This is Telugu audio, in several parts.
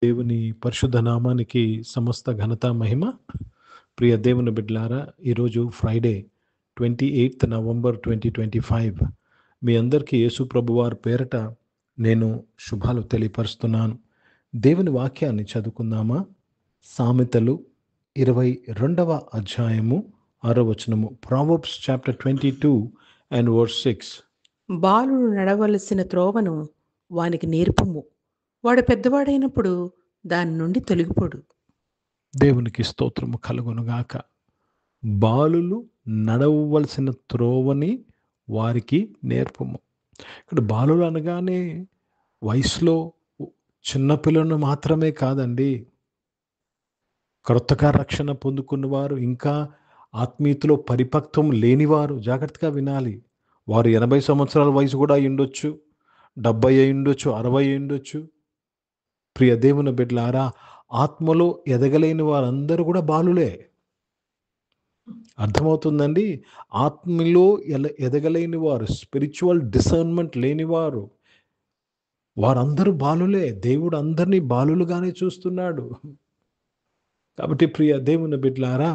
దేవుని పరిశుద్ధ నామానికి సమస్త ఘనత మహిమ. ప్రియ దేవుని బిడ్డలారా, ఈరోజు ఫ్రైడే 28th November 2025. మీ అందరికీ యేసు ప్రభువారి పేరట నేను శుభాలు తెలియపరుస్తున్నాను. దేవుని వాక్యాన్ని చదువుకుందామా? సామెతలు 22వ అధ్యాయము 6వ వచనము. Proverbs chapter 22 and verse 6. బాలుడు నడవలసిన త్రోవను వానికి నేర్పుము, వాడు పెద్దవాడైనప్పుడు దాని నుండి తొలగిపోడు. దేవునికి స్తోత్రము కలుగునుగాక. బాలులు నడవలసిన త్రోవని వారికి నేర్పము. ఇక్కడ బాలులు అనగానే వయసులో చిన్నపిల్లలను మాత్రమే కాదండి. క్రొత్తగా రక్షణ పొందుకున్నవారు, ఇంకా ఆత్మీయతలో పరిపక్వం లేనివారు జాగ్రత్తగా వినాలి. వారు 80 సంవత్సరాల వయసు కూడా అయ్యుండొచ్చు, 70 అయ్యుండొచ్చు, 60 అయ్యుండొచ్చు. ప్రియ దేవుని బిడ్డలారా, ఆత్మలో ఎదగలేని వారందరూ కూడా బాలులే. అర్థమవుతుందండి? ఆత్మలో ఎదగలేని వారు, స్పిరిచువల్ డిసర్న్మెంట్ లేనివారు, వారందరూ బాలులే. దేవుడు అందరినీ బాలులుగానే చూస్తున్నాడు. కాబట్టి ప్రియ దేవుని బిడ్డలారా,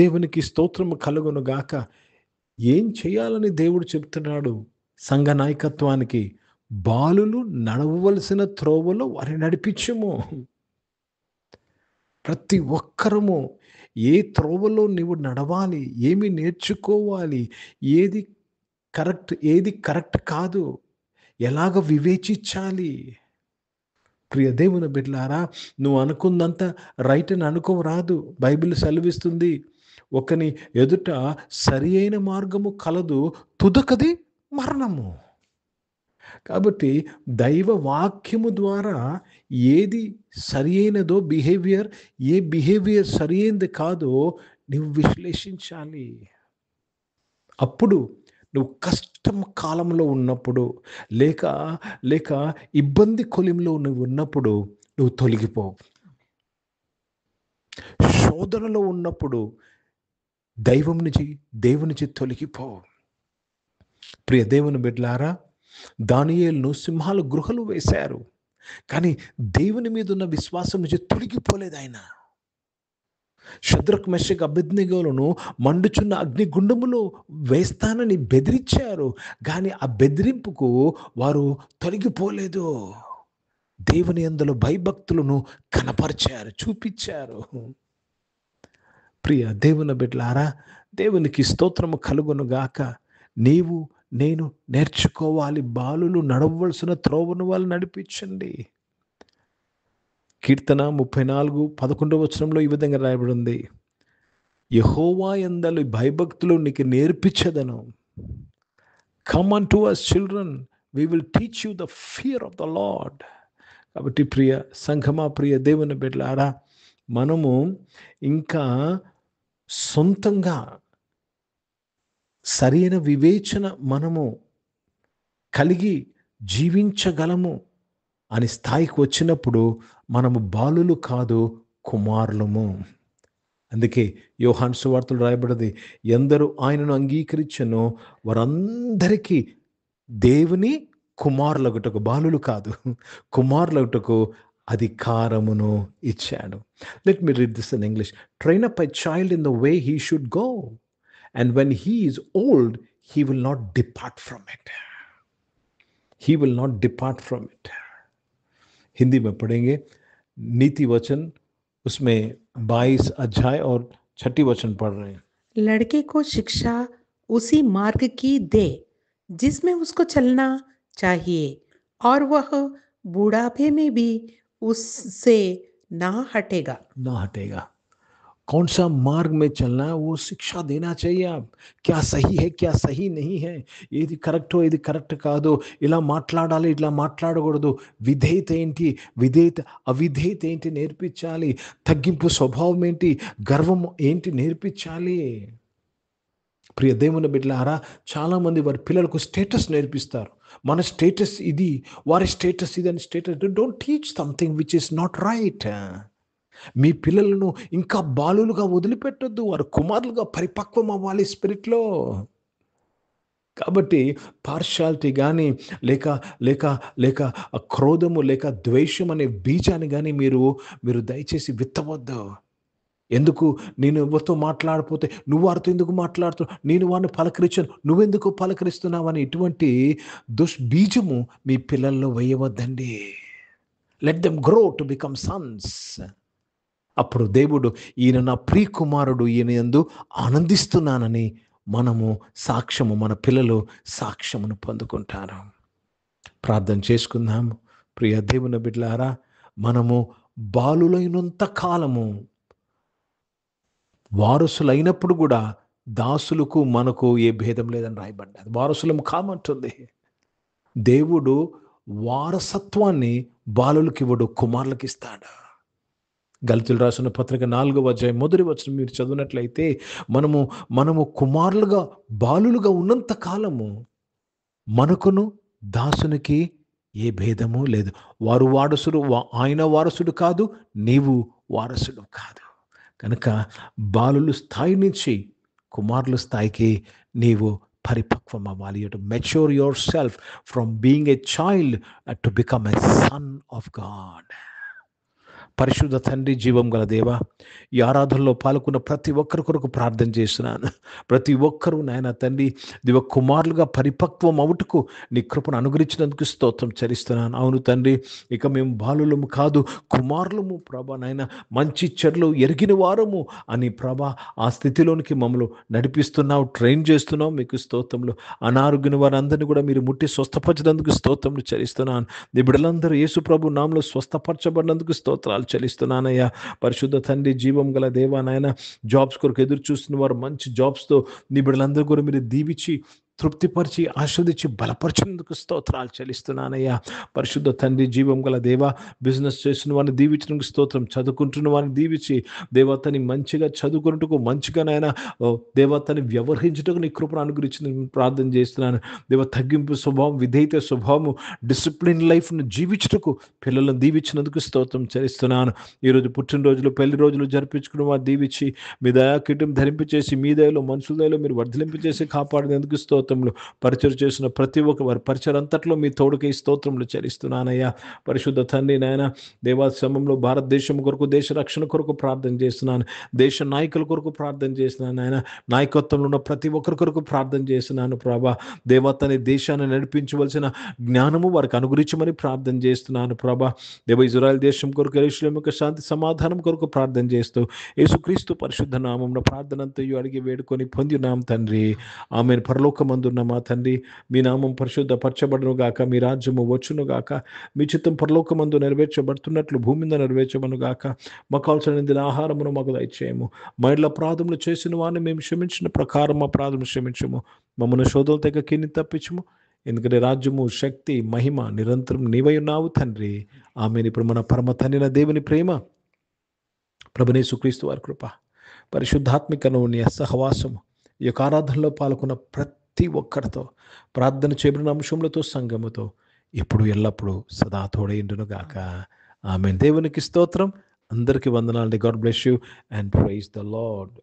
దేవునికి స్తోత్రము కలుగును గాక. ఏం చేయాలని దేవుడు చెప్తున్నాడు సంఘ నాయకత్వానికి? బాలులు నడవవలసిన త్రోవలో వారిని నడిపించము. ప్రతి ఒక్కరము ఏ త్రోవలో నువ్వు నడవాలి, ఏమి నేర్చుకోవాలి, ఏది కరెక్ట్ కాదు, ఎలాగ వివేచించాలి. ప్రియ దేవుని బిడ్డలారా, నువ్వు అనుకుందంత రైట్ అని అనుకోరాదు. బైబిల్ సెలవిస్తుంది, ఒకని ఎదుట సరి అయిన మార్గము కలదు, తుదకది మరణము. కాబట్టి దైవ వాక్యము ద్వారా ఏది సరి అయినదో బిహేవియర్, ఏ బిహేవియర్ సరి అయినది కాదో నువ్వు విశ్లేషించాలి. అప్పుడు నువ్వు కష్టం కాలంలో ఉన్నప్పుడు, లేక ఇబ్బంది కొలింలో నువ్వు ఉన్నప్పుడు నువ్వు తొలగిపోవు. శోధనలో ఉన్నప్పుడు దేవుని నుంచి తొలగిపోవు. ప్రియ దేవుని బిడ్డలారా, దానియేలును సింహాల గృహలు వేశారు, కానీ దేవుని మీద ఉన్న విశ్వాసం నుంచి తొలగిపోలేదు ఆయన. షద్రక్, మెషక్, అబేద్నెగోలను మండుచున్న అగ్నిగుండములో వేస్తానని బెదిరించారు, కానీ ఆ బెదిరింపుకు వారు తొలగిపోలేదు. దేవుని యందు భయభక్తులను కనపరిచారు, చూపించారు. ప్రియ దేవుని బిడ్డలారా, దేవునికి స్తోత్రము కలుగునుగాక. నేను నేర్చుకోవాలి. బాలులు నడవలసిన త్రోవను వాళ్ళు నడిపించండి. కీర్తన 34:11 వచనంలో ఈ విధంగా రాయబడి ఉంది, యెహోవా యందలి భయభక్తులు నీకు నేర్పించదను. Come unto us children, we will teach you the fear of the Lord. కాబట్టి ప్రియ సంఘమా, ప్రియ దేవుని బిడ్డలారా, మనము ఇంకా సొంతంగా సరైన వివేచన మనము కలిగి జీవించగలము అని స్థాయికి వచ్చినప్పుడు మనము బాలులు కాదు, కుమారులము. అందుకే యోహాను సువార్తలో రాయబడింది, ఎందరూ ఆయనను అంగీకరించెనో వారందరికీ దేవుని కుమారులగుటకు, బాలులు కాదు కుమారులగుటకు అధికారమును ఇచ్చాడు. Let me read this in English. Train up a child in the way he should go, and when he is old he will not depart from it. He will not depart from it. Hindi में पढ़ेंगे नीति वचन, उसमें 22 अध्याय और 6 वचन पढ़ रहे हैं. लड़के को शिक्षा उसी मार्ग की दे जिसमें उसको चलना चाहिए, और वह बूढ़ापे में भी उससे ना हटेगा. कौन सा मार्ग में चलना है वो शिक्षा देना चाहिए. आप क्या सही है, क्या सही नहीं है, ఏది కరెక్టో ఏది కరెక్ట్ కాదో, ఇలా మాట్లాడాలి, ఇట్లా మాట్లాడకూడదు, విధేయత ఏంటి, అవిధేయత ఏంటి నేర్పించాలి, తగ్గింపు స్వభావం ఏంటి, గర్వం ఏంటి నేర్పించాలి. ప్రియ దేవుని బిడ్డలారా, చాలామంది వారి పిల్లలకు స్టేటస్ నేర్పిస్తారు. మన స్టేటస్ ఇది, వారి స్టేటస్ ఇది అని. Status don't teach something which is not right. మీ పిల్లలను ఇంకా బాలులుగా వదిలిపెట్టొద్దు. వారు కుమారులుగా పరిపక్వం అవ్వాలి స్పిరిట్లో. కాబట్టి పార్షాలిటీ కానీ లేక లేక లేక క్రోధము లేక ద్వేషం అనే బీజాన్ని కానీ మీరు దయచేసి విత్తవద్దు. ఎందుకు నేను ఎవరితో మాట్లాడకపోతే నువ్వు వారితో ఎందుకు మాట్లాడుతున్నావు, నేను వారిని పలకరించాను నువ్వెందుకు పలకరిస్తున్నావు అని ఇటువంటి దుష్బీజము మీ పిల్లల్లో వేయవద్దండి. Let them grow to become sons. అప్పుడు దేవుడు ఈయన నా ప్రియ కుమారుడు, ఈయన యందు ఆనందిస్తున్నానని మనము సాక్ష్యము, మన పిల్లలు సాక్ష్యమును పొందుకుంటారు. ప్రార్థన చేసుకుందాము. ప్రియ దేవుని బిడ్డలారా, మనము బాలులైనంత కాలము వారసులైనప్పుడు కూడా దాసులకు మనకు ఏ భేదం లేదని రాయబడ్డది. వారసులం కామంటుంది. దేవుడు వారసత్వాన్ని బాలులకు ఇవ్వడు, కుమారులకు ఇస్తాడు. గలతీయులు రాసిన పత్రిక 4వ అధ్యాయం 1వ వచనం మీరు చదివినట్లయితే మనము కుమారులుగా బాలులుగా ఉన్నంత కాలము మనకును దాసునికి ఏ భేదము లేదు. వారు వారసుడు, ఆయన వారసుడు కాదు, నీవు వారసుడు కాదు. కనుక బాలుల స్థాయి నుంచి కుమారుల స్థాయికి నీవు పరిపక్వం అవ్వాలి. To mature your self from being a child to become a son of God. పరిశుద్ధ తండ్రి, జీవం గల దేవ, ఈ ఆరాధనలో పాల్గొన్న ప్రతి ఒక్కరి కొరకు ప్రార్థన చేస్తున్నాను. ప్రతి ఒక్కరూ నాయన తండ్రి దివ కుమారులుగా పరిపక్వం అవుటకు నీ కృపను అనుగ్రహించినందుకు స్తోత్రం చెల్లిస్తున్నాను. అవును తండ్రి, ఇక మేము బాలులము కాదు, కుమారులము ప్రభా. నాయన మంచి చెడులు ఎరిగిన వారము అని ప్రభా ఆ స్థితిలోనికి మమ్మల్ని నడిపిస్తున్నావు, ట్రైన్ చేస్తున్నావు. మీకు స్తోత్రములు. అనారోగ్యమైన వారందరినీ కూడా మీరు ముట్టి స్వస్థపరిచినందుకు స్తోత్రములు చెల్లిస్తున్నాను. నీ బిడ్డలందరూ యేసు ప్రభు నామములో స్వస్థపరచబడినందుకు స్తోత్రాలు చెల్లిస్తున్నానయ్యా. పరిశుద్ధ తండ్రి, జీవం గల దేవా నాయన, జాబ్స్ కొరకు ఎదురు చూస్తున్న వారు మంచి జాబ్స్తో నీ బిడ్డలందరూ కూడా మీరు దీవించి తృప్తిపరిచి ఆస్వాదించి బలపరిచినందుకు స్తోత్రాలు చెల్లిస్తున్నానయ్యా. పరిశుద్ధ తండ్రి, జీవం గల దేవా, బిజినెస్ చేస్తున్న వారిని దీవించడానికి స్తోత్రం. చదువుకుంటున్న వారిని దీవించి దేవతని మంచిగా చదువుకున్నట్టుకు, మంచిగా నాయన దేవతని వ్యవహరించుటకు నీ కృపను అనుగ్రహించి ప్రార్థన చేస్తున్నాను. దేవ తగ్గింపు స్వభావం, విధేయత స్వభావము, డిసిప్లిన్ లైఫ్ను జీవించుటకు పిల్లలను దీవించినందుకు స్తోత్రం చెల్లిస్తున్నాను. ఈరోజు పుట్టినరోజులు, పెళ్లి రోజులు జరిపించుకున్న వారు దీవించి మీ దయా కిరీటం ధరింపచేసి మీ దయలో, మనుషుల దయలో మీరు వర్ధలింపచేసి కాపాడినందుకు స్తోత్రములు. పరిచయం చేసిన ప్రతి ఒక్క వారి పరిచయం అంతట్లో మీ తోడుకై స్తోత్రములు చెల్లిస్తున్నానయ్యా. పరిశుద్ధ తండ్రి నాయన, దేవాశ్రమంలో భారతదేశం కొరకు, దేశ రక్షణ కొరకు ప్రార్థన చేస్తున్నాను. దేశ నాయకుల కొరకు ప్రార్థన చేస్తున్నాను నాయన. నాయకత్వంలో ఉన్న ప్రతి ఒక్కరి కొరకు ప్రార్థన చేస్తున్నాను ప్రభా. దేవతని దేశాన్ని నడిపించవలసిన జ్ఞానము వారికి అనుగ్రహించమని ప్రార్థన చేస్తున్నాను ప్రభా. దేవ ఇజ్రాయెల్ దేశం కొరకు, యెరూషలేము యొక్క శాంతి సమాధానం కొరకు ప్రార్థన చేస్తూ యేసుక్రీస్తు పరిశుద్ధ నామమున ప్రార్థన అంతయు అడిగి వేడుకొని పొందినాం తండ్రి. ఆమేన్. పరలోకమందున్న మా తండ్రి, మీ నామం పరిశుద్ధ పరచబడును గాక, మీ రాజ్యము వచ్చును గాక, మీ చిత్తం పరలోకమందు నెరవేర్చబడుతున్నట్లు భూమి మీద నెరవేర్చబడును గాక. మాకు కావాల్సిన ఆహారమును మాకు దయచేయము. మా ఇండ్ల అపరాధములు చేసిన వారిని మేము క్షమించిన ప్రకారం మా అపరాధములు క్షమించము. మమ్మల్ని శోధనల తెగ కింది తప్పించము. ఎందుకంటే రాజ్యము, శక్తి, మహిమ నిరంతరం నీవై ఉన్నావు తండ్రి. ఆమేన్. ఇప్పుడు మన పరమ తండ్రి దేవుని ప్రేమ, ప్రభువైన యేసుక్రీస్తు వారి కృప, పరిశుద్ధాత్మికను నీ సహవాసము, ఈ యొక్క ఆరాధనలో పాల్గొన్న ప్రతి ఒక్కరితో, ప్రార్థన చేయబడిన అంశములతో, సంఘముతో ఇప్పుడు ఎల్లప్పుడూ సదా తోడైండును గాక. ఆమేన్. దేవునికి స్తోత్రం. అందరికీ వందనాలండి. God bless you and praise the lord.